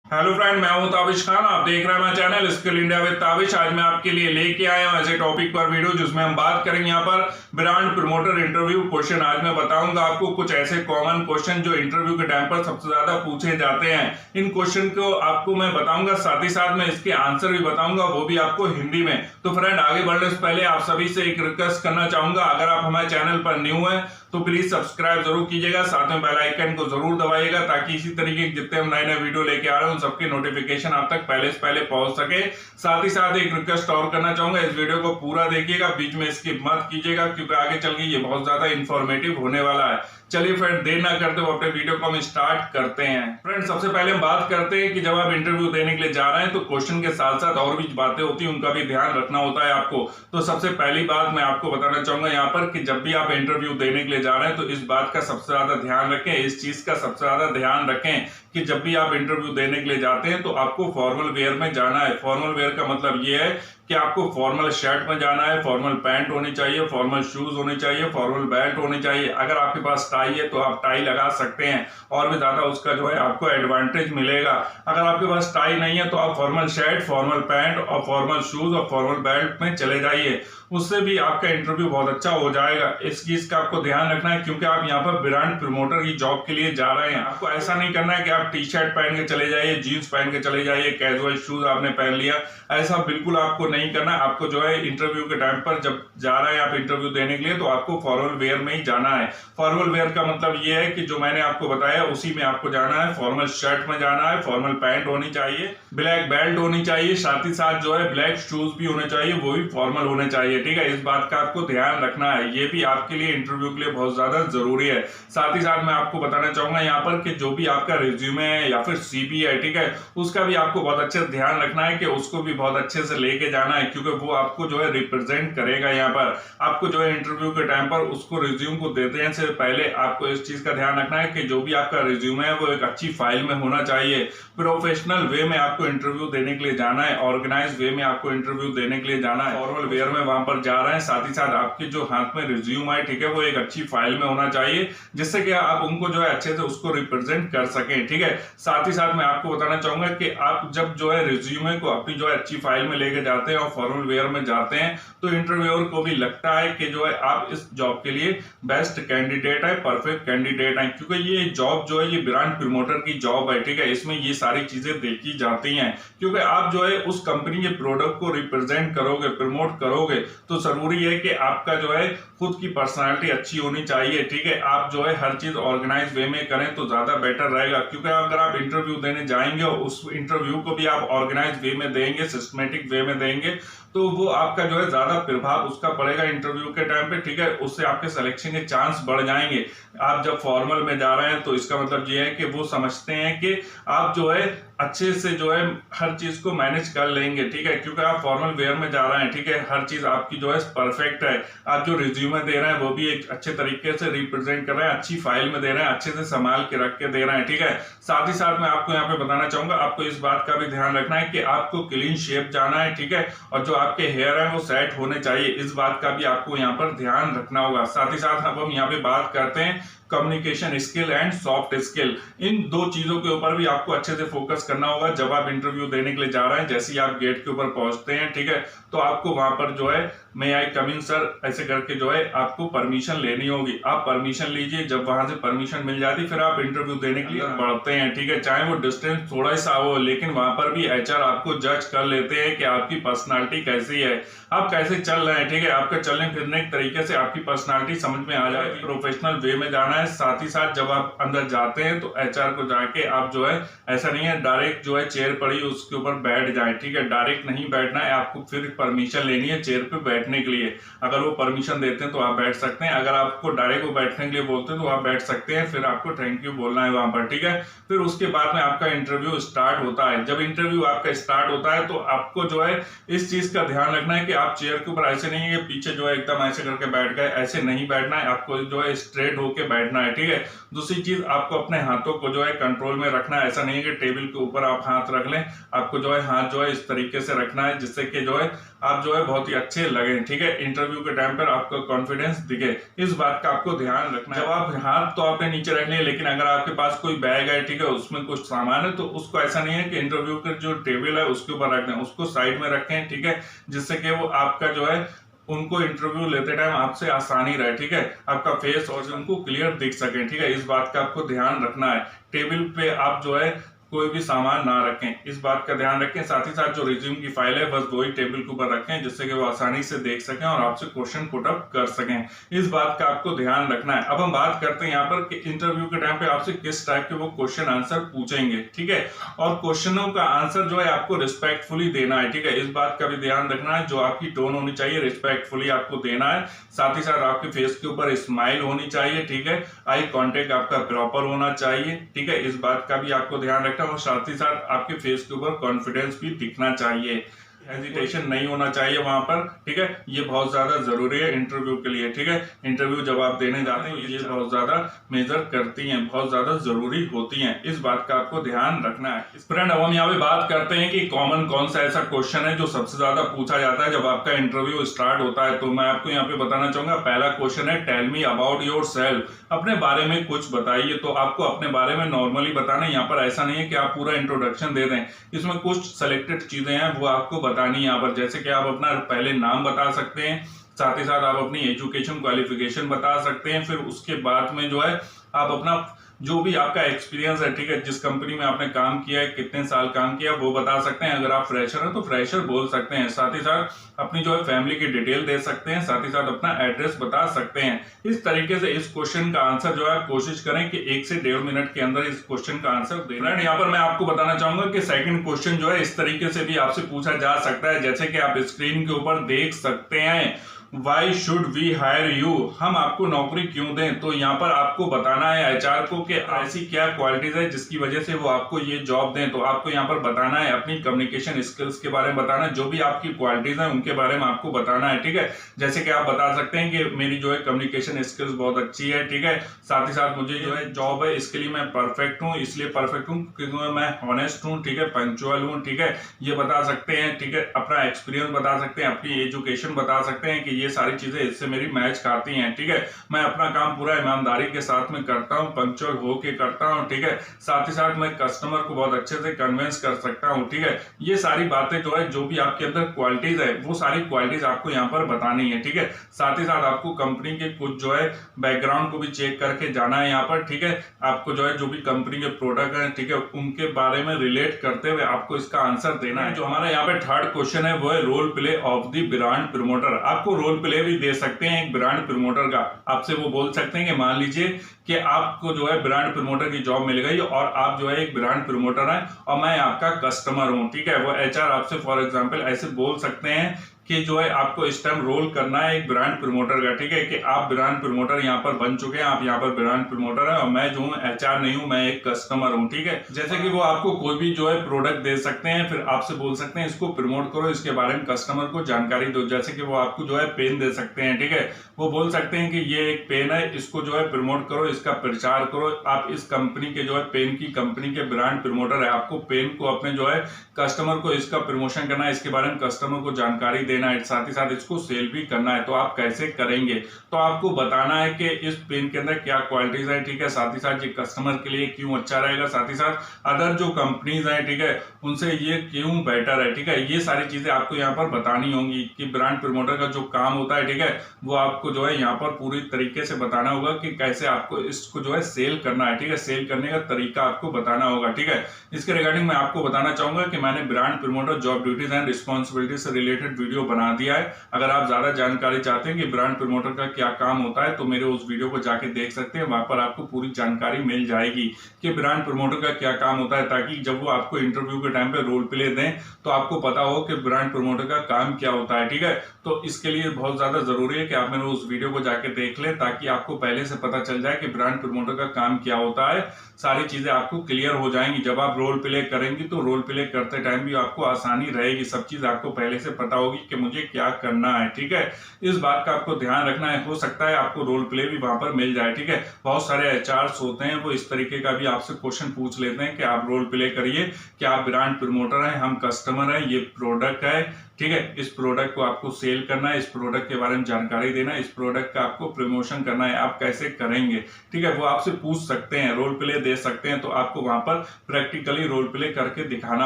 Hello friend, मैं हूं ताबिश खान। आप देख रहे हैं मेरा channel skill India with Tabish. आज मैं आपके लिए लेके आया हूं ऐसे टॉपिक पर वीडियो जिसमें हम बात करेंगे यहाँ पर ब्रांड प्रमोटर इंटरव्यू क्वेश्चन। आज मैं बताऊंगा आपको कुछ ऐसे कॉमन क्वेश्चन जो इंटरव्यू के टाइम पर सबसे ज्यादा पूछे जाते हैं। इन क्वेश्चन को आपको मैं बताऊंगा, साथ ही साथ मैं इसके आंसर भी बताऊंगा, वो भी आपको हिंदी में। तो फ्रेंड, आगे बढ़ने से पहले आप सभी से एक रिक्वेस्ट करना चाहूंगा, अगर आप हमारे चैनल पर न्यू है तो प्लीज सब्सक्राइब जरूर कीजिएगा, साथ में बेल आइकन को जरूर दबाइएगा ताकि इसी तरीके के जितने हम नए नए वीडियो लेके आ रहे हैं उन सबके नोटिफिकेशन आप तक पहले से पहले पहुंच सके। साथ ही साथ एक रिक्वेस्ट और करना चाहूंगा, इस वीडियो को पूरा देखिएगा, बीच में स्किप मत कीजिएगा क्योंकि आगे चल के ये बहुत ज्यादा इंफॉर्मेटिव होने वाला है। चलिए फ्रेंड, देर ना करते हुए अपने वीडियो को हम स्टार्ट करते हैं। फ्रेंड, सबसे पहले हम बात करते हैं कि जब आप इंटरव्यू देने के लिए जा रहे हैं तो क्वेश्चन के साथ साथ और भी बातें होती हैं, उनका भी ध्यान रखना होता है आपको। तो सबसे पहली बात मैं आपको बताना चाहूंगा यहाँ पर कि जब भी आप इंटरव्यू देने के लिए जा रहे हैं तो इस बात का सबसे ज्यादा ध्यान रखें, इस चीज का सबसे ज्यादा ध्यान रखें कि जब भी आप इंटरव्यू देने के लिए जाते हैं तो आपको फॉर्मल वेयर में जाना है। फॉर्मल वेयर का मतलब ये है कि आपको फॉर्मल शर्ट में जाना है, फॉर्मल पैंट होनी चाहिए, फॉर्मल शूज होने चाहिए, फॉर्मल बेल्ट होनी चाहिए। अगर आपके पास टाई है तो आप टाई लगा सकते हैं और भी ज्यादा उसका जो है आपको एडवांटेज मिलेगा। अगर आपके पास टाई नहीं है तो आप फॉर्मल शर्ट, फॉर्मल पैंट और फॉर्मल शूज और फॉर्मल बेल्ट में चले जाइए, उससे भी आपका इंटरव्यू बहुत अच्छा हो जाएगा। इस चीज का आपको ध्यान रखना है क्योंकि आप यहाँ पर ब्रांड प्रमोटर की जॉब के लिए जा रहे हैं। आपको ऐसा नहीं करना है कि आप टी शर्ट पहन के चले जाइए, जीन्स पहन के चले जाइए, कैजुअल शूज आपने पहन लिया, ऐसा बिल्कुल आपको नहीं करना है। आपको जो है इंटरव्यू के टाइम पर जब जा रहे हैं आप इंटरव्यू देने के लिए तो आपको फॉर्मल वेयर में ही जाना है। फॉर्मल वेयर का मतलब ये है कि जो मैंने आपको बताया उसी में आपको जाना है। फॉर्मल शर्ट में जाना है, फॉर्मल पैंट होनी चाहिए, ब्लैक बेल्ट होनी चाहिए, साथ ही साथ जो है ब्लैक शूज भी होने चाहिए, वो भी फॉर्मल होने चाहिए। ठीक है, इस बात का आपको ध्यान रखना है, ये भी आपके लिए इंटरव्यू के लिए बहुत ज्यादा जरूरी है। साथ ही साथ मैं आपको बताना चाहूंगा यहाँ पर कि जो भी आपका रिज्यूमे है या फिर सीवी है, ठीक है, उसका भी आपको बहुत अच्छे से ध्यान रखना है कि उसको भी बहुत अच्छे से लेके जाना है क्योंकि वो आपको जो है रिप्रेजेंट करेगा। यहाँ पर आपको जो है इंटरव्यू के टाइम पर उसको रिज्यूम को देने से पहले आपको इस चीज का ध्यान रखना है कि जो भी आपका रिज्यूमे है वो एक अच्छी फाइल में होना चाहिए। प्रोफेशनल वे में आपको इंटरव्यू देने के लिए जाना है, ऑर्गेनाइज वे में आपको इंटरव्यू देने के लिए जाना है। फॉर्मल वेयर में वहां पर जा रहे हैं, साथ ही साथ आपके जो हाथ में रिज्यूम है, ठीक है, वो एक अच्छी फाइल में होना चाहिए जिससे कि आप उनको जो है अच्छे से उसको रिप्रेजेंट कर सकें। ठीक है, साथ ही साथ मैं आपको बताना चाहूंगा कि आप जब जो है रिज्यूमे को अपनी जो है अच्छी फाइल में लेके जाते हैं और फॉर्मल वेयर में जाते हैं तो इंटरव्यूअर को भी लगता है कि जो है आप इस जॉब के लिए बेस्ट कैंडिडेट है, परफेक्ट कैंडिडेट है, क्योंकि ये जॉब जो है ये ब्रांड प्रमोटर की जॉब है। ठीक है, इसमें ये सारी चीजें देखी जाती हैं क्योंकि आप जो है उस कंपनी के प्रोडक्ट को रिप्रेजेंट करोगे, प्रमोट करोगे तो जरूरी है कि आपका जो है खुद की पर्सनालिटी अच्छी होनी चाहिए। ठीक है, आप जो है हर चीज ऑर्गेनाइज वे में करें तो ज्यादा बेटर रहेगा क्योंकि अगर आप इंटरव्यू देने जाएंगे और उस इंटरव्यू को भी आप ऑर्गेनाइज वे में देंगे, सिस्टमेटिक वे में देंगे तो वो आपका जो है ज्यादा प्रभाव उसका पड़ेगा इंटरव्यू के टाइम पे। ठीक है, उससे आपके सिलेक्शन के चांस बढ़ जाएंगे। आप जब फॉर्मल में जा रहे हैं तो इसका मतलब ये है कि वो समझते हैं कि आप जो है अच्छे से जो है हर चीज को मैनेज कर लेंगे। ठीक है, क्योंकि आप फॉर्मल वेयर में जा रहे हैं, ठीक है, हर चीज आपकी जो है परफेक्ट है। आप जो रिज्यूमे दे रहे हैं वो भी एक अच्छे तरीके से रिप्रेजेंट कर रहे हैं, अच्छी फाइल में दे रहे हैं, अच्छे से संभाल के रख के दे रहे हैं। ठीक है, साथ ही साथ मैं आपको यहाँ पे बताना चाहूंगा, आपको इस बात का भी ध्यान रखना है कि आपको क्लीन शेप जाना है। ठीक है, और जो आपके हेयर है वो सेट होने चाहिए, इस बात का भी आपको यहाँ पर ध्यान रखना होगा। साथ ही साथ अब हम यहाँ पे बात करते हैं communication skill and soft skill. इन दो चीजों के ऊपर भी आपको अच्छे से फोकस करना होगा जब आप इंटरव्यू देने के लिए जा रहे हैं। जैसे ही आप गेट के ऊपर पहुंचते हैं, ठीक है, तो आपको वहां पर जो है मे आई कम इन सर ऐसे करके जो है आपको परमिशन लेनी होगी। आप परमिशन लीजिए, जब वहां से परमिशन मिल जाती फिर आप इंटरव्यू देने के लिए बढ़ते हैं। ठीक है, चाहे वो डिस्टेंस थोड़ा सा हो लेकिन वहां पर भी एचआर आपको जज कर लेते हैं कि आपकी पर्सनालिटी कैसी है, आप कैसे चल रहे हैं। ठीक है, आपके चलने फिरने के तरीके से आपकी पर्सनालिटी समझ में आ जाए। प्रोफेशनल वे में जाना है। साथ ही साथ जब आप अंदर जाते हैं तो एचआर को जाके आप जो है ऐसा नहीं है डायरेक्ट जो है चेयर पड़ी उसके ऊपर बैठ जाए। ठीक है, डायरेक्ट नहीं बैठना है, आपको फिर परमिशन लेनी है चेयर पे बैठने के लिए। अगर वो परमिशन देते हैं तो आप बैठ सकते हैं, अगर आपको डायरेक्ट वो बैठने के लिए बोलते हैं तो आप बैठ सकते हैं, फिर आपको थैंक यू बोलना है वहां पर। ठीक है, फिर उसके बाद में आपका इंटरव्यू स्टार्ट होता है। जब इंटरव्यू आपका स्टार्ट होता है तो आपको जो है इस चीज का ध्यान रखना है कि आप चेयर के ऊपर ऐसे नहीं है पीछे जो है एकदम ऐसे करके बैठ गए, ऐसे नहीं बैठना है। आपको जो है स्ट्रेट होके बैठना है, ठीक है। दूसरी चीज, आपको अपने हाथों को जो है कंट्रोल में रखना है। ऐसा नहीं है कि टेबल के ऊपर आप हाथ रख लें, आपको जो है हाथ जो है इस तरीके से रखना है जिससे कि जो है आप जो है बहुत ही अच्छे लगे, ठीक है। इंटरव्यू के टाइम पर आपका कॉन्फिडेंस दिखे, इस बात का आपको ध्यान रखना है। जब आप हाथ तो आपने नीचे रख लिए, लेकिन अगर आपके पास कोई बैग है, ठीक है, उसमें कुछ सामान है, तो उसको ऐसा नहीं है कि इंटरव्यू का जो टेबल है उसके ऊपर रख दें, उसको साइड में रखें, ठीक है, जिससे कि वो आपका जो है उनको इंटरव्यू लेते टाइम आपसे आसानी रहे, ठीक है, आपका फेस और उनको क्लियर दिख सके, ठीक है। इस बात का आपको ध्यान रखना है। टेबल पे आप जो है कोई भी सामान ना रखें, इस बात का ध्यान रखें। साथ ही साथ जो रिज्यूम की फाइल है बस वही टेबल के ऊपर रखें, जिससे कि वो आसानी से देख सकें और आपसे क्वेश्चन पुट अप कर सकें। इस बात का आपको ध्यान रखना है। अब हम बात करते हैं यहाँ पर कि इंटरव्यू के टाइम पे आपसे किस टाइप के वो क्वेश्चन आंसर पूछेंगे, ठीक है, और क्वेश्चनों का आंसर जो है आपको रिस्पेक्टफुली देना है, ठीक है। इस बात का भी ध्यान रखना है, जो आपकी टोन होनी चाहिए रिस्पेक्टफुली आपको देना है। साथ ही साथ आपके फेस के ऊपर स्माइल होनी चाहिए, ठीक है, आई कॉन्टेक्ट आपका प्रॉपर होना चाहिए, ठीक है। इस बात का भी आपको ध्यान रखना है और साथ ही साथ आपके फेस के ऊपर कॉन्फिडेंस भी दिखना चाहिए, हेजिटेशन नहीं होना चाहिए वहां पर, ठीक है। ये बहुत ज्यादा जरूरी है इंटरव्यू के लिए, ठीक है। इंटरव्यू जब आप देने जाते हैं ये बहुत ज्यादा मेजर करती हैं, बहुत ज्यादा जरूरी होती हैं, इस बात का आपको ध्यान रखना है। फ्रेंड, अब हम यहाँ पे बात करते हैं कि कॉमन कौन सा ऐसा क्वेश्चन है जो सबसे ज्यादा पूछा जाता है जब आपका इंटरव्यू स्टार्ट होता है। तो मैं आपको यहाँ पे बताना चाहूंगा, पहला क्वेश्चन है tell me about yourself, अपने बारे में कुछ बताइए। तो आपको अपने बारे में नॉर्मली बताना है, यहाँ पर ऐसा नहीं है कि आप पूरा इंट्रोडक्शन दे दें, इसमें कुछ सेलेक्टेड चीजें हैं वो आपको बतानी है यहाँ पर। जैसे कि आप अपना पहले नाम बता सकते हैं, साथ ही साथ आप अपनी एजुकेशन क्वालिफिकेशन बता सकते हैं, फिर उसके बाद में जो है आप अपना जो भी आपका एक्सपीरियंस है, ठीक है, जिस कंपनी में आपने काम किया है, कितने साल काम किया वो बता सकते हैं। अगर आप फ्रेशर हैं तो फ्रेशर बोल सकते हैं। साथ ही साथ अपनी जो है फैमिली की डिटेल दे सकते हैं, साथ ही साथ अपना एड्रेस बता सकते हैं। इस तरीके से इस क्वेश्चन का आंसर जो है आप कोशिश करें कि 1 से 1.5 मिनट के अंदर इस क्वेश्चन का आंसर देना है। यहाँ पर मैं आपको बताना चाहूंगा कि सेकंड क्वेश्चन जो है इस तरीके से भी आपसे पूछा जा सकता है, जैसे कि आप स्क्रीन के ऊपर देख सकते हैं, Why should we hire you? हम आपको नौकरी क्यों दें? तो यहाँ पर आपको बताना है एचआर को कि ऐसी क्या क्वालिटीज है जिसकी वजह से वो आपको ये जॉब दें। तो आपको यहाँ पर बताना है अपनी कम्युनिकेशन स्किल्स के बारे में बताना है, जो भी आपकी क्वालिटीज हैं उनके बारे में आपको बताना है, ठीक है। जैसे कि आप बता सकते हैं कि मेरी जो है कम्युनिकेशन स्किल्स बहुत अच्छी है, ठीक है, साथ ही साथ मुझे जो है जॉब है इसके लिए मैं परफेक्ट हूँ, इसलिए परफेक्ट हूँ क्योंकि मैं ऑनेस्ट हूँ, ठीक है, पंक्चुअल हूँ, ठीक है, ये बता सकते हैं, ठीक है। अपना एक्सपीरियंस बता सकते हैं, अपनी एजुकेशन बता सकते हैं कि ये सारी चीजें इससे मेरी मैच खाती हैं, ठीक है। मैं अपना काम पूरा ईमानदारी के साथ में करता हूं, पंक्चुअल होके करता हूं, ठीक है। साथ ही साथ मैं कस्टमर को बहुत अच्छे से कन्विंस कर सकता हूं, ठीक है। ये सारी बातें जो है, जो भी आपके अंदर क्वालिटीज है वो सारी क्वालिटीज आपको यहाँ पर बतानी है, ठीक है। साथ ही साथ आपको कंपनी के कुछ जो है बैकग्राउंड को भी चेक करके जाना है यहाँ पर, ठीक है। आपको जो है जो भी कंपनी के प्रोडक्ट है, ठीक है, उनके बारे में रिलेट करते हुए आपको इसका आंसर देना है। जो हमारा यहाँ पे थर्ड क्वेश्चन है वो है role play of the brand promoter. आपको रोल प्ले भी दे सकते हैं एक ब्रांड प्रमोटर का। आपसे वो बोल सकते हैं कि मान लीजिए कि आपको जो है ब्रांड प्रमोटर की जॉब मिल गई और आप जो है एक ब्रांड प्रमोटर हैं और मैं आपका कस्टमर हूं, ठीक है। वो एचआर आपसे फॉर एग्जांपल ऐसे बोल सकते हैं कि जो है आपको इस टाइम रोल करना है एक ब्रांड प्रमोटर का, ठीक है, कि आप ब्रांड प्रमोटर यहाँ पर बन चुके हैं, आप यहाँ पर ब्रांड प्रमोटर है और मैं जो हूँ एचआर नहीं हूँ, मैं एक कस्टमर हूँ, ठीक है। जैसे कि वो आपको कोई भी जो है प्रोडक्ट दे सकते हैं, फिर आपसे बोल सकते हैं इसको प्रमोट करो, इसके बारे में कस्टमर को जानकारी दो। जैसे कि वो आपको जो है पेन दे सकते हैं, ठीक है, वो बोल सकते हैं कि ये एक पेन है, इसको जो है प्रमोट करो, इसका प्रचार करो, आप इस कंपनी के जो है पेन की कंपनी के ब्रांड प्रमोटर है, आपको पेन को अपने जो है कस्टमर को इसका प्रमोशन करना है, इसके बारे में कस्टमर को जानकारी देना है, साथ ही साथ इसको सेल भी करना है। तो आप कैसे करेंगे? तो आपको बताना है कि इस पेन के अंदर क्या क्वालिटीज है, ठीक है, साथ ही साथ ये कस्टमर के लिए क्यों अच्छा रहेगा, साथ ही साथ अदर जो कंपनीज हैं, ठीक है, उनसे ये क्यों बेटर है, ठीक है। ये सारी चीजें आपको यहाँ पर बतानी होंगी कि ब्रांड प्रमोटर का जो काम होता है, ठीक है, वो आपको जो है यहाँ पर पूरी तरीके से बताना होगा कि कैसे आपको इसको जो है सेल करना है, ठीक है, सेल करने का तरीका आपको बताना होगा, ठीक है। इसके रिगार्डिंग मैं आपको बताना चाहूंगा कि मैंने brand promoter job duties and responsibility से रिलेटेड वीडियो बना दिया है। अगर आप ज्यादा जानकारी चाहते हैं कि ब्रांड प्रमोटर का क्या काम होता है तो मेरे उस वीडियो को जाके देख सकते हैं, वहां पर आपको पूरी जानकारी मिल जाएगी कि ब्रांड प्रमोटर का क्या काम होता है, ताकि जब वो आपको इंटरव्यू के टाइम पे रोल प्ले दें तो आपको पता हो कि ब्रांड प्रमोटर का काम क्या होता है, ठीक है। तो इसके लिए बहुत ज्यादा जरूरी है कि आप मेरे उस वीडियो को जाके देख लें, ताकि आपको पहले से पता चल जाए कि ब्रांड प्रमोटर का काम क्या होता है। सारी चीजें आपको क्लियर हो जाएंगी। जब आप रोल प्ले करेंगी तो रोल प्ले करते टाइम भी आपको आसानी रहेगी, सब चीज आपको पहले से पता होगी कि मुझे क्या करना है। ठीक है, इस बात का आपको ध्यान रखना है। हो सकता है आपको रोल प्ले भी वहां पर मिल जाए। ठीक है, बहुत सारे एचआर्स होते हैं वो इस तरीके का भी आपसे क्वेश्चन पूछ लेते हैं कि आप रोल प्ले करिए कि आप ब्रांड प्रमोटर हैं, हम कस्टमर हैं, ये प्रोडक्ट है, ठीक है, इस प्रोडक्ट को आपको सेल करना है, इस प्रोडक्ट के बारे में जानकारी देना है, इस प्रोडक्ट का आपको प्रमोशन करना है, आप कैसे करेंगे। ठीक है, वो आपसे पूछ सकते हैं, रोल प्ले दे सकते हैं, तो आपको वहां पर प्रैक्टिकली रोल प्ले करके दिखाना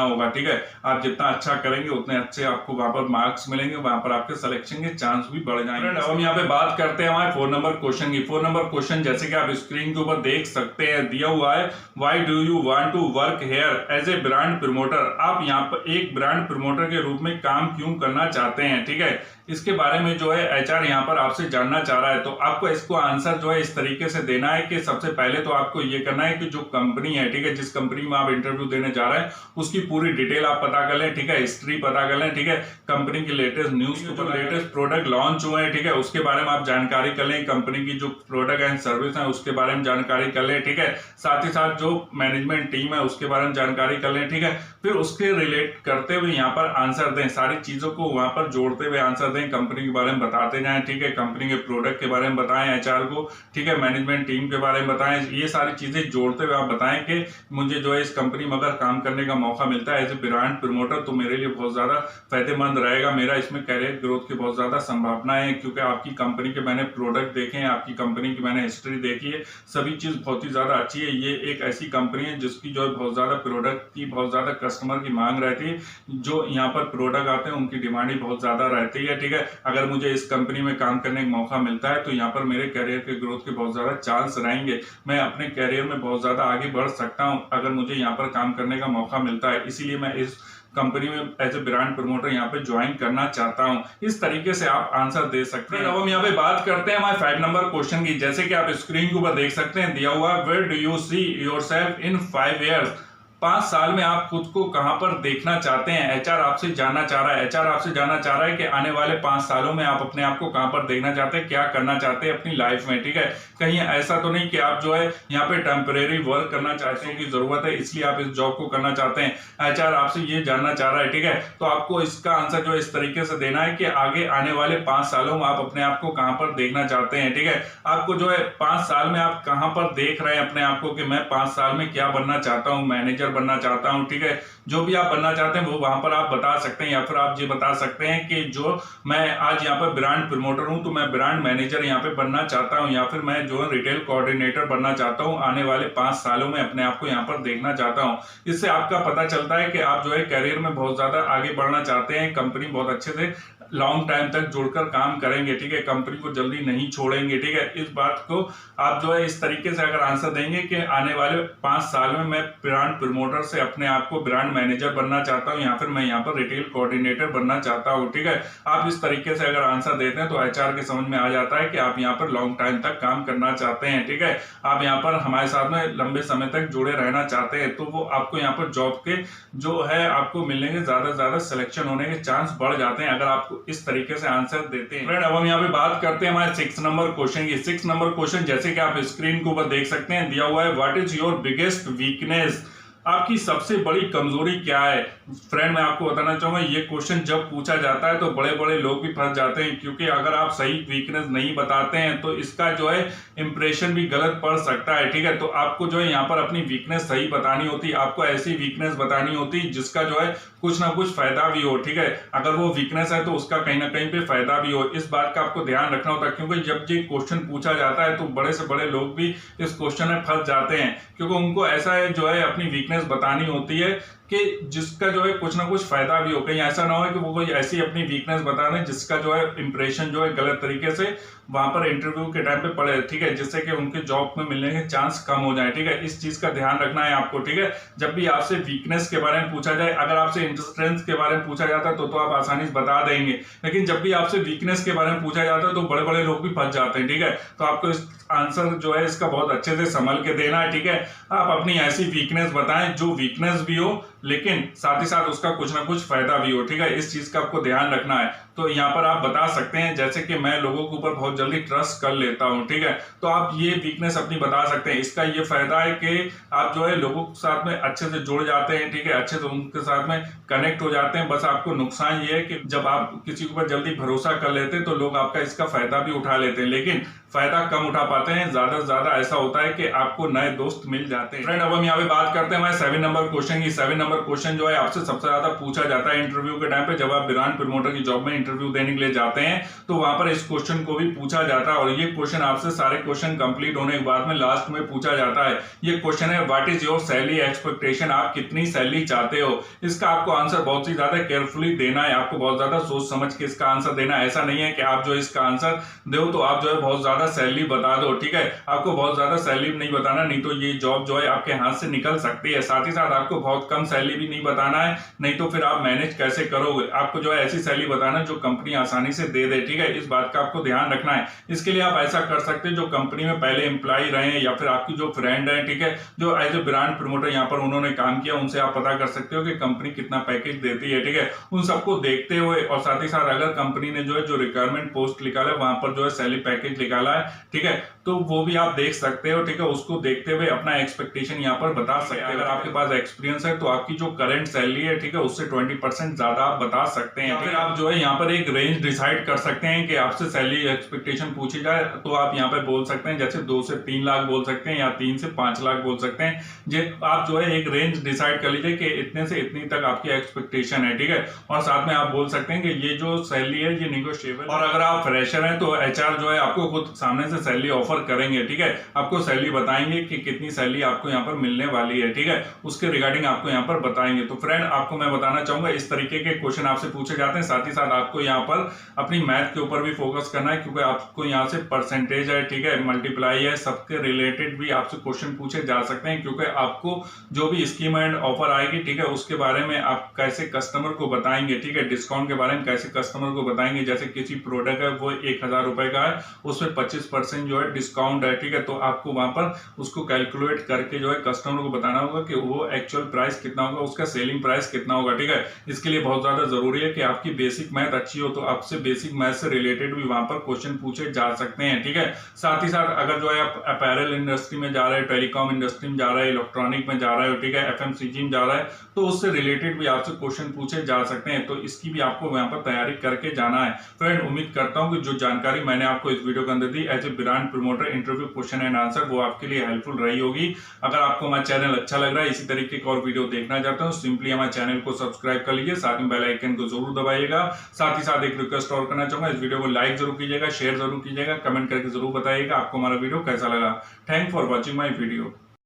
होगा। ठीक है, आप जितना अच्छा करेंगे उतने अच्छे आपको वहां पर मार्क्स मिलेंगे, वहां पर आपके सिलेक्शन के चांस भी बढ़ जाएंगे। अब हम यहाँ पे बात करते हैं हमारे 4 नंबर क्वेश्चन की। 4 नंबर क्वेश्चन जैसे कि आप स्क्रीन के ऊपर देख सकते हैं, दिया हुआ है, why do you want to work here as a brand promoter. आप यहाँ पर एक ब्रांड प्रमोटर के रूप में काम क्यों करना चाहते हैं। ठीक है, इसके बारे में जो है एचआर यहाँ पर आपसे जानना चाह रहा है, तो आपको इसको आंसर जो है इस तरीके से देना है कि सबसे पहले तो आपको ये करना है कि जो कंपनी है, ठीक है, जिस कंपनी में आप इंटरव्यू देने जा रहे हैं उसकी पूरी डिटेल आप पता कर लें। ठीक है, हिस्ट्री पता कर लें। ठीक है, कंपनी की लेटेस्ट न्यूज, जो लेटेस्ट प्रोडक्ट लॉन्च हुए हैं, ठीक है, उसके बारे में आप जानकारी कर लें। कंपनी की जो प्रोडक्ट एंड सर्विस है उसके बारे में जानकारी कर लें। ठीक है, साथ ही साथ जो मैनेजमेंट टीम है उसके बारे में जानकारी कर लें। ठीक है, फिर उसके रिलेट करते हुए यहाँ पर आंसर दें, सारी चीजों को वहां पर जोड़ते हुए आंसर दें, कंपनी के बारे में बताते जाएं। ठीक है, कंपनी के प्रोडक्ट के बारे में बताएं एचआर को। ठीक है, मैनेजमेंट टीम के बारे में बताएं। ये सारी चीजें जोड़ते हुए आप बताएं कि मुझे जो है इस कंपनी में अगर काम करने का मौका मिलता है एज ए ब्रांड प्रमोटर तो मेरे लिए बहुत ज्यादा फायदेमंद रहेगा, मेरा इसमें कैरियर ग्रोथ की बहुत ज्यादा संभावना है, क्योंकि आपकी कंपनी के मैंने प्रोडक्ट देखे हैं, आपकी कंपनी की मैंने हिस्ट्री देखी है, सभी चीज बहुत ही ज्यादा अच्छी है। ये एक ऐसी कंपनी है जिसकी जो है बहुत ज्यादा प्रोडक्ट की बहुत ज्यादा कस्टमर की मांग रहती है, जो यहाँ पर प्रोडक्ट आते हैं उनकी डिमांड ही बहुत ज्यादा रहती है। ठीक है, अगर मुझे इस कंपनी में काम करने का मौका मिलता है तो यहाँ पर मेरे कैरियर के ग्रोथ के बहुत ज्यादा चांस रहेंगे, मैं अपने कैरियर में बहुत ज्यादा आगे बढ़ सकता हूँ अगर मुझे यहाँ पर काम करने का मौका मिलता है, इसीलिए मैं इस कंपनी में एज ए ब्रांड प्रमोटर यहाँ पे ज्वाइन करना चाहता हूँ। इस तरीके से आप आंसर दे सकते हैं। अब हम यहाँ पे बात करते हैं हमारे 5 नंबर क्वेश्चन की। जैसे कि आप स्क्रीन के ऊपर देख सकते हैं, दिया हुआ where do you see yourself in 5 years। 5 साल में आप खुद को कहां पर देखना चाहते हैं, एचआर आपसे जानना चाह रहा है। एचआर आपसे जानना चाह रहा है कि आने वाले 5 सालों में आप अपने आप को कहां पर देखना चाहते हैं, क्या करना चाहते हैं अपनी लाइफ में। ठीक है, कहीं ऐसा तो नहीं कि आप जो है यहाँ पे टेम्परेरी वर्क करना चाहते हैं, की जरूरत है इसलिए आप इस जॉब को करना चाहते हैं। एचआर आपसे ये जानना चाह रहा है। ठीक है, तो आपको इसका आंसर जो इस तरीके से देना है कि आगे आने वाले 5 सालों में आप अपने आप को कहां पर देखना चाहते हैं। ठीक है, आपको जो है 5 साल में आप कहां पर देख रहे हैं अपने आप को कि मैं 5 साल में क्या बनना चाहता हूं, मैनेजर बनना चाहता हूं। ठीक है, जो भी आप बनना चाहते हैं वो वहां पर आप बता सकते हैं, या फिर आप ये बता सकते हैं कि जो मैं आज यहाँ पर ब्रांड प्रमोटर हूं तो मैं ब्रांड मैनेजर यहाँ पे बनना चाहता हूं, या फिर मैं जो है रिटेल कोऑर्डिनेटर बनना चाहता हूं, आने वाले 5 सालों में अपने आप को यहाँ पर देखना चाहता हूं। इससे आपका पता चलता है कि आप जो है कैरियर में बहुत ज्यादा आगे बढ़ना चाहते हैं, कंपनी बहुत अच्छे से लॉन्ग टाइम तक जुड़कर काम करेंगे। ठीक है, कंपनी को जल्दी नहीं छोड़ेंगे। ठीक है, इस बात को आप जो है इस तरीके से अगर आंसर देंगे कि आने वाले 5 साल में मैं ब्रांड प्रमोटर से अपने आप को ब्रांड मैनेजर बनना चाहता हूं, या फिर मैं यहाँ पर रिटेल कोऑर्डिनेटर बनना चाहता हूं। ठीक है, आप इस तरीके से अगर आंसर देते हैं तो एचआर के समझ में आ जाता है कि आप यहाँ पर लॉन्ग टाइम तक काम करना चाहते हैं। ठीक है, आप यहाँ पर हमारे साथ में लंबे समय तक जुड़े रहना चाहते हैं, तो वो आपको यहाँ पर जॉब के जो है आपको मिलने के ज्यादा से ज्यादा सिलेक्शन होने के चांस बढ़ जाते हैं अगर आपको इस तरीके से आंसर देते हैं। फ्रेंड, अब हम यहाँ पे बात करते हैं हमारे 6 नंबर क्वेश्चन की। 6 नंबर क्वेश्चन जैसे कि आप स्क्रीन के ऊपर देख सकते हैं, दिया हुआ है what is your biggest weakness. आपकी सबसे बड़ी कमजोरी क्या है। फ्रेंड, मैं आपको बताना चाहूंगा ये क्वेश्चन जब पूछा जाता है तो बड़े बड़े लोग भी फंस जाते हैं, क्योंकि अगर आप सही वीकनेस नहीं बताते हैं तो इसका जो है इंप्रेशन भी गलत पड़ सकता है। ठीक है, तो आपको जो है यहाँ पर अपनी वीकनेस सही बतानी होती है, आपको ऐसी वीकनेस बतानी होती है जिसका जो है कुछ ना कुछ फायदा भी हो। ठीक है, अगर वो वीकनेस है तो उसका कहीं ना कहीं पे फायदा भी हो, इस बात का आपको ध्यान रखना होता है, क्योंकि जब ये क्वेश्चन पूछा जाता है तो बड़े से बड़े लोग भी इस क्वेश्चन में फंस जाते हैं, क्योंकि उनको ऐसा है जो है अपनी वीकनेस बतानी होती है कि जिसका जो है कुछ ना कुछ फायदा भी हो। कहीं ऐसा ना हो कि वो कोई ऐसी अपनी वीकनेस बता दें जिसका जो है इंप्रेशन जो है गलत तरीके से वहां पर इंटरव्यू के टाइम पे पड़े। ठीक है, जिससे कि उनके जॉब में मिलने के चांस कम हो जाए। ठीक है, इस चीज का ध्यान रखना है आपको। ठीक है, जब भी आपसे वीकनेस के बारे में पूछा जाए, अगर आपसे स्ट्रेंथ के बारे में पूछा जाता है तो आप आसानी से बता देंगे, लेकिन जब भी आपसे वीकनेस के बारे में पूछा जाता है तो बड़े बड़े लोग भी फंस जाते हैं। ठीक है, तो आपको इस आंसर जो है इसका बहुत अच्छे से संभल के देना है। ठीक है, आप अपनी ऐसी वीकनेस बताएं जो वीकनेस भी हो लेकिन साथ ही साथ उसका कुछ ना कुछ फायदा भी हो, ठीक है। इस चीज का आपको ध्यान रखना है। तो यहाँ पर आप बता सकते हैं जैसे कि मैं लोगों के ऊपर बहुत जल्दी ट्रस्ट कर लेता हूँ, ठीक है। तो आप ये वीकनेस अपनी बता सकते हैं। इसका ये फायदा है कि आप जो है लोगों के साथ में अच्छे से जुड़ जाते हैं, ठीक है, अच्छे से उनके साथ में कनेक्ट हो जाते हैं। बस आपको नुकसान ये है कि जब आप किसी के ऊपर जल्दी भरोसा कर लेते हैं तो लोग आपका इसका फायदा भी उठा लेते हैं, लेकिन फायदा कम उठा पाते हैं। ज्यादा से ज्यादा ऐसा होता है कि आपको नए दोस्त मिल जाते हैं। फ्रेंड, अब हम यहाँ पे बात करते हैं हमारे 7 नंबर क्वेश्चन की। 7 नंबर क्वेश्चन जो है आपसे सबसे ज्यादा पूछा जाता है इंटरव्यू के टाइम पे। जब आप ब्रांड प्रमोटर की जॉब में इंटरव्यू देने के लिए जाते हैं तो वहां पर इस क्वेश्चन को भी पूछा जाता है, और ये क्वेश्चन आपसे सारे क्वेश्चन कंप्लीट होने के बाद में लास्ट में पूछा जाता है। ये क्वेश्चन है, what is your salary expectation? आप कितनी सैलरी चाहते हो? इसका आपको आंसर बहुत ही ज्यादा केयरफुली देना है, आपको बहुत ज्यादा सोच समझ के इसका आंसर देना है। ऐसा नहीं है कि आप जो इसका आंसर दो तो आप जो है बहुत ज्यादा सैलरी बता दो, ठीक है। आपको बहुत ज्यादा सैलरी नहीं बताना, नहीं तो ये जॉब जो है आपके हाथ से निकल सकती है। साथ ही साथ आपको बहुत कम सैलरी भी नहीं बताना है, नहीं तो फिर आप मैनेज कैसे करोगे। आपको जो है ऐसी सैलरी बताना जो कंपनी आसानी से दे दे, ठीक है। इस बात का आपको ध्यान रखना है। इसके लिए आप ऐसा कर सकते हैं, जो कंपनी में पहले एम्प्लॉय रहे या फिर आपकी जो फ्रेंड है, ठीक है, जो एज ए ब्रांड प्रमोटर यहाँ पर उन्होंने काम किया, उनसे आप पता कर सकते हो कि कंपनी कितना पैकेज देती है, ठीक है। उन सबको देखते हुए और साथ ही साथ अगर कंपनी ने जो है जो रिक्वायरमेंट पोस्ट निकाला है वहां पर जो है सैलरी पैकेज निकाला है, ठीक है, तो वो भी आप देख सकते हो, ठीक है। उसको देखते हुए अपना एक्सपेक्टेशन यहाँ पर बता सकते हैं। अगर आपके पास एक्सपीरियंस है तो आपकी जो करंट सैलरी है, ठीक है, उससे 20% ज्यादा आप बता सकते हैं। फिर आप जो है यहाँ पर एक रेंज डिसाइड कर सकते हैं कि आपसे सैलरी एक्सपेक्टेशन पूछी जाए तो आप यहाँ पर बोल सकते हैं जैसे 2 से 3 लाख बोल सकते हैं या 3 से 5 लाख बोल सकते हैं। आप जो है एक रेंज डिसाइड कर लीजिए कि इतने से इतनी तक आपकी एक्सपेक्टेशन है, ठीक है। और साथ में आप बोल सकते हैं कि ये जो सैलरी है ये निगोशिएबल। और अगर आप फ्रेशर हैं तो एचआर जो है आपको खुद सामने से सैलरी ऑफर करेंगे, ठीक है। आपको सैलरी बताएंगे कि कितनी सैलरी आपको यहाँ पर मिलने वाली है, ठीक है, उसके रिगार्डिंग आपको यहाँ पर बताएंगे। तो फ्रेंड, आपको मैं बताना चाहूंगा इस तरीके के क्वेश्चन आपसे पूछे जाते हैं। साथ ही साथ आपको यहाँ पर अपनी मैथ के ऊपर भी फोकस करना है, क्योंकि आपको यहाँ से परसेंटेज है, ठीक है, मल्टीप्लाई है, सबके रिलेटेड भी आपसे क्वेश्चन पूछे जा सकते हैं। क्योंकि आपको जो भी स्कीम एंड ऑफर आएगी, ठीक है, उसके बारे में आप कैसे कस्टमर को बताएंगे, ठीक है, डिस्काउंट के बारे में कैसे कस्टमर को बताएंगे। जैसे किसी प्रोडक्ट है वो 1000 रुपए का है, उसमें 25% जो है डिस्काउंट है, ठीक है, तो आपको वहां पर उसको कैलकुलेट करके जो है कस्टमर को बताना होगा कि वो एक्चुअल प्राइस कितना होगा, उसका सेलिंग प्राइस कितना होगा, ठीक है। इसके लिए बहुत ज्यादा जरूरी है कि आपकी बेसिक मैथ अच्छी हो, तो आपसे बेसिक मैथ से रिलेटेड भी वहां पर क्वेश्चन पूछे जा सकते हैं, ठीक है। साथ ही साथ अगर जो है आप अपैरल इंडस्ट्री में जा रहे हैं, टेलीकॉम इंडस्ट्री में जा रहे हैं, इलेक्ट्रॉनिक में जा रहे हो, ठीक है, एफएमसीजी में जा रहा है, तो उससे रिलेटेड भी आपसे क्वेश्चन पूछे जा सकते हैं। तो इसकी भी आपको वहां पर तैयारी करके जाना है। फ्रेंड, उम्मीद करता हूं कि जो जानकारी मैंने आपको इस वीडियो के अंदर the as a brand promoter interview question and answer, वो आपके लिए हेल्पफुल रही होगी। अगर आपको हमारा चैनल अच्छा लग रहा है, इसी तरीके का और वीडियो देखना चाहते हो, सिंपली हमारे चैनल को सब्सक्राइब कर लीजिए, साथ में बेल आइकन को जरूर दबाइएगा। साथ ही साथ एक रिक्वेस्ट और करना चाहूंगा, इस वीडियो को लाइक जरूर कीजिएगा, शेयर जरूर कीजिएगा, कमेंट करके जरूर बताइएगा आपको हमारा वीडियो कैसा लगा। Thank for watching my video.